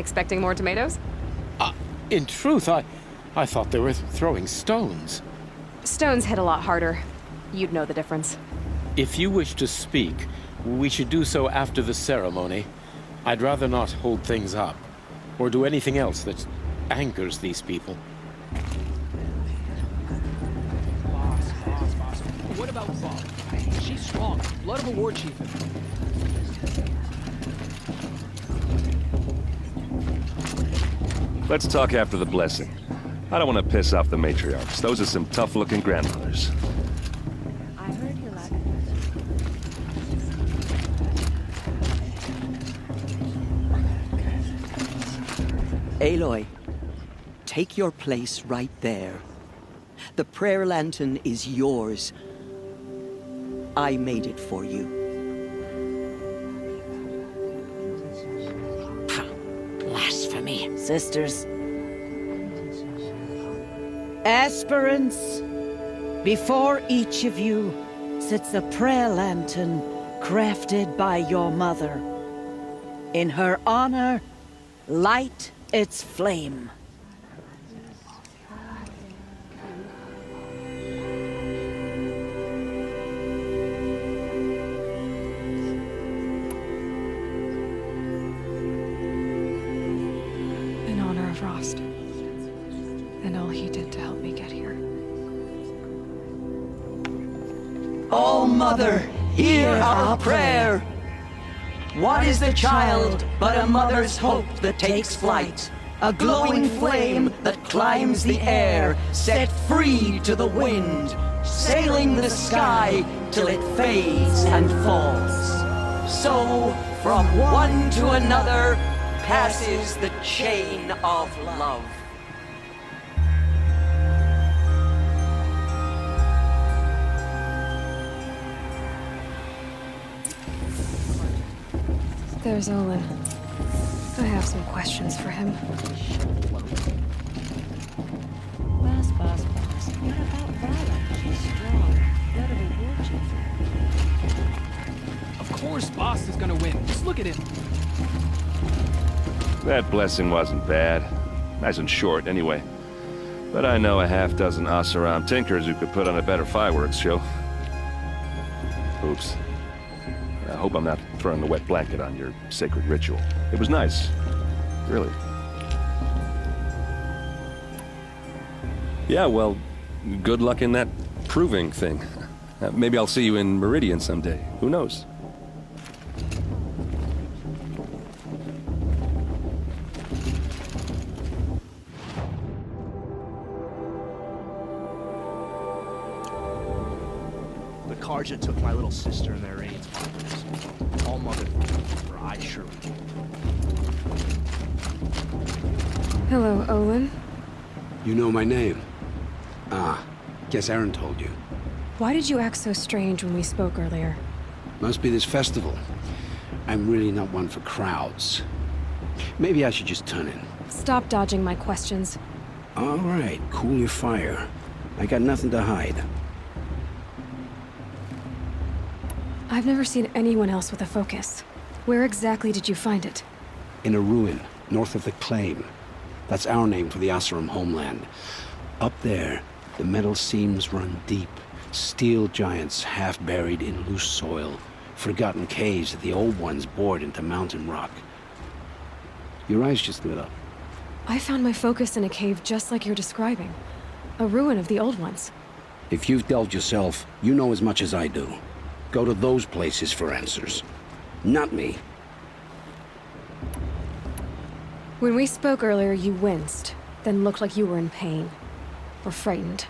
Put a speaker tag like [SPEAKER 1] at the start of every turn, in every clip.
[SPEAKER 1] Expecting more tomatoes?
[SPEAKER 2] In truth, I thought they were throwing stones.
[SPEAKER 1] Stones hit a lot harder. You'd know the difference.
[SPEAKER 2] If you wish to speak, we should do so after the ceremony. I'd rather not hold things up, or do anything else that angers these people.
[SPEAKER 3] Boss. What about Bob? She's strong. Blood of a war chief.
[SPEAKER 4] Let's talk after the blessing. I don't want to piss off the matriarchs. Those are some tough-looking grandmothers.
[SPEAKER 5] I heard you like
[SPEAKER 6] Aloy, take your place right there. The prayer lantern is yours. I made it for you.
[SPEAKER 5] blasphemy, sisters. Aspirants, before each of you sits a prayer lantern crafted by your mother. In her honor, light its flame.
[SPEAKER 1] In honor of Rost. And all he did to help me get here.
[SPEAKER 6] Oh, Mother, hear our prayer. What is the child but a mother's hope that takes flight? A glowing flame that climbs the air, set free to the wind, sailing the sky till it fades and falls. So, from one to another, passes the chain of love.
[SPEAKER 1] There's Olin. I have some questions for him.
[SPEAKER 5] Boss. What about Vala? She's strong. Blood of a war chief.
[SPEAKER 3] Of course Boss is gonna win. Just look at him.
[SPEAKER 4] That blessing wasn't bad. Nice and short, anyway. But I know a half-dozen Oseram tinkers who could put on a better fireworks show. Oops. I hope I'm not throwing the wet blanket on your sacred ritual. It was nice. Really. Yeah, well, good luck in that proving thing. Maybe I'll see you in Meridian someday. Who knows?
[SPEAKER 7] The Karja took my little sister in their raids. All mother for I sure would.
[SPEAKER 1] Hello, Olin.
[SPEAKER 8] You know my name? Ah, guess Aaron told you.
[SPEAKER 1] Why did you act so strange when we spoke earlier?
[SPEAKER 8] Must be this festival. I'm really not one for crowds. Maybe I should just turn in.
[SPEAKER 1] Stop dodging my questions.
[SPEAKER 8] All right, cool your fire. I got nothing to hide.
[SPEAKER 1] I've never seen anyone else with a focus. Where exactly did you find it?
[SPEAKER 8] In a ruin, north of the Claim. That's our name for the Oseram homeland. Up there, the metal seams run deep. Steel giants half buried in loose soil. Forgotten caves that the old ones bored into mountain rock. Your eyes just lit up.
[SPEAKER 1] I found my focus in a cave just like you're describing. A ruin of the old ones.
[SPEAKER 8] If you've delved yourself, you know as much as I do. Go to those places for answers. Not me.
[SPEAKER 1] When we spoke earlier, you winced, then looked like you were in pain. Or frightened.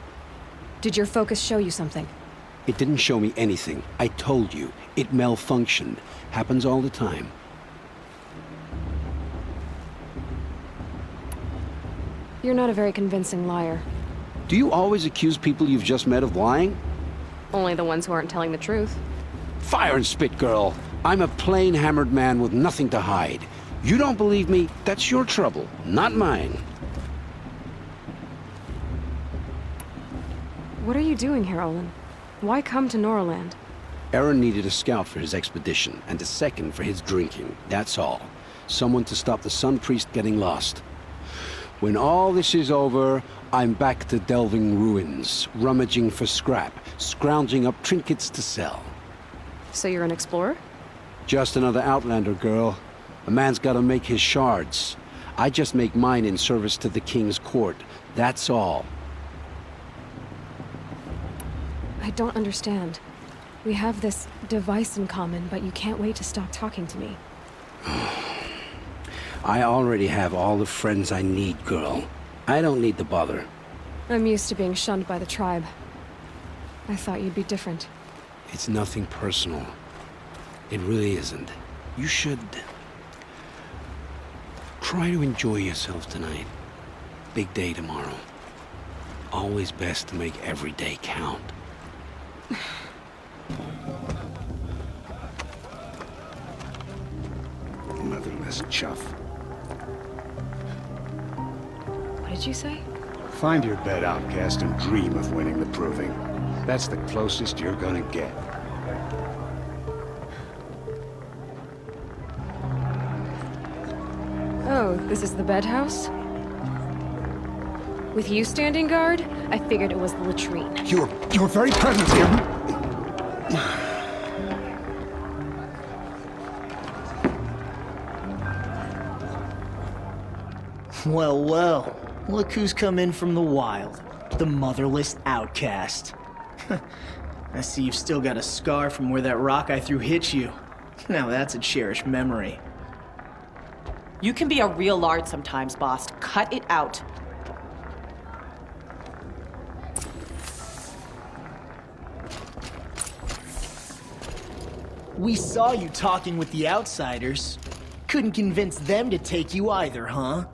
[SPEAKER 1] Did your focus show you something?
[SPEAKER 8] It didn't show me anything. I told you. It malfunctioned. Happens all the time.
[SPEAKER 1] You're not a very convincing liar.
[SPEAKER 8] Do you always accuse people you've just met of lying?
[SPEAKER 1] Only the ones who aren't telling the truth.
[SPEAKER 8] Fire and spit, girl. I'm a plain hammered man with nothing to hide. You don't believe me, that's your trouble, not mine.
[SPEAKER 1] What are you doing here, Olin? Why come to Norland?
[SPEAKER 8] Aaron needed a scout for his expedition, and a second for his drinking, that's all. Someone to stop the Sun Priest getting lost. When all this is over, I'm back to delving ruins, rummaging for scrap, scrounging up trinkets to sell.
[SPEAKER 1] So you're an explorer?
[SPEAKER 8] Just another Outlander, girl. A man's gotta make his shards. I just make mine in service to the King's court. That's all.
[SPEAKER 1] I don't understand. We have this device in common, but you can't wait to stop talking to me.
[SPEAKER 8] I already have all the friends I need, girl. I don't need the bother.
[SPEAKER 1] I'm used to being shunned by the tribe. I thought you'd be different.
[SPEAKER 8] It's nothing personal. It really isn't. You should... try to enjoy yourself tonight. Big day tomorrow. Always best to make every day count. Motherless chuff.
[SPEAKER 1] What did you say?
[SPEAKER 9] Find your bed, outcast, and dream of winning the proving. That's the closest you're gonna get.
[SPEAKER 1] Oh, this is the bedhouse? With you standing guard, I figured it was the latrine.
[SPEAKER 9] Your very presence here...
[SPEAKER 10] Well, well. Look who's come in from the wild. The motherless outcast. I see you've still got a scar from where that rock I threw hit you. Now that's a cherished memory.
[SPEAKER 11] You can be a real lard sometimes, boss. Cut it out.
[SPEAKER 10] We saw you talking with the outsiders. Couldn't convince them to take you either, huh?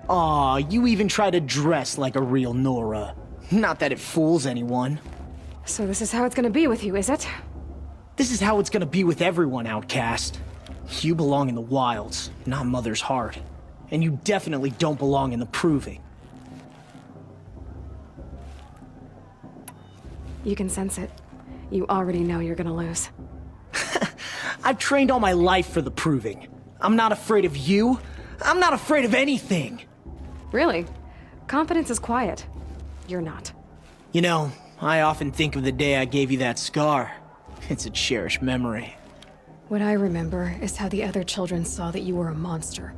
[SPEAKER 10] Aw, you even try to dress like a real Nora. Not that it fools anyone.
[SPEAKER 1] So this is how it's gonna be with you, is it?
[SPEAKER 10] This is how it's gonna be with everyone, outcast. You belong in the wilds, not Mother's heart. And you definitely don't belong in the proving.
[SPEAKER 1] You can sense it. You already know you're gonna lose.
[SPEAKER 10] I've trained all my life for the proving. I'm not afraid of you. I'm not afraid of anything.
[SPEAKER 1] Really? Confidence is quiet. You're not.
[SPEAKER 10] You know, I often think of the day I gave you that scar. It's a cherished memory.
[SPEAKER 1] What I remember is how the other children saw that you were a monster.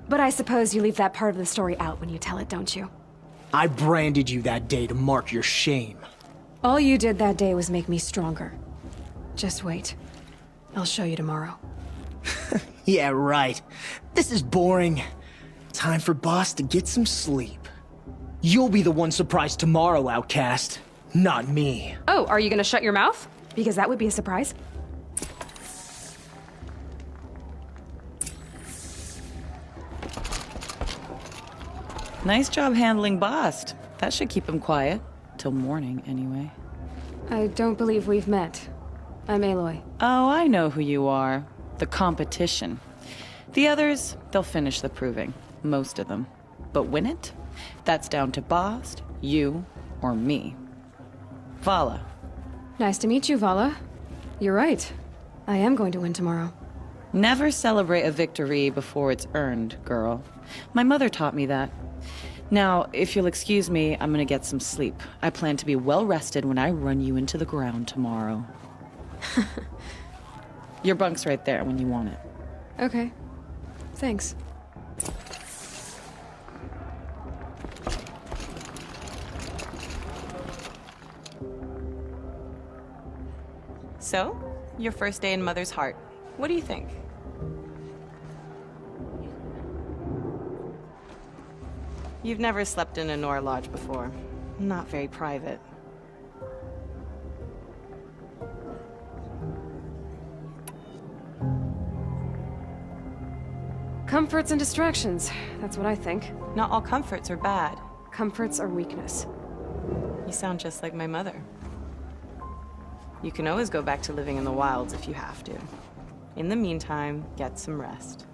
[SPEAKER 1] But I suppose you leave that part of the story out when you tell it, don't you?
[SPEAKER 10] I branded you that day to mark your shame.
[SPEAKER 1] All you did that day was make me stronger. Just wait. I'll show you tomorrow.
[SPEAKER 10] Yeah, right. This is boring. Time for Boss to get some sleep. You'll be the one surprised tomorrow, outcast. Not me.
[SPEAKER 1] Oh, are you gonna shut your mouth? Because that would be a surprise.
[SPEAKER 11] Nice job handling Bast. That should keep him quiet. Till morning, anyway.
[SPEAKER 1] I don't believe we've met. I'm Aloy.
[SPEAKER 11] Oh, I know who you are. The competition. The others, they'll finish the proving. Most of them. But win it? That's down to Bast, you, or me. Vala.
[SPEAKER 1] Nice to meet you, Vala. You're right. I am going to win tomorrow.
[SPEAKER 11] Never celebrate a victory before it's earned, girl. My mother taught me that. Now, if you'll excuse me, I'm gonna get some sleep. I plan to be well rested when I run you into the ground tomorrow. Your bunk's right there when you want it.
[SPEAKER 1] Okay. Thanks.
[SPEAKER 11] So, your first day in Mother's heart. What do you think? You've never slept in a Nora lodge before. Not very private.
[SPEAKER 1] Comforts and distractions. That's what I think.
[SPEAKER 11] Not all comforts are bad.
[SPEAKER 1] Comforts are weakness.
[SPEAKER 11] You sound just like my mother. You can always go back to living in the wilds if you have to. In the meantime, get some rest.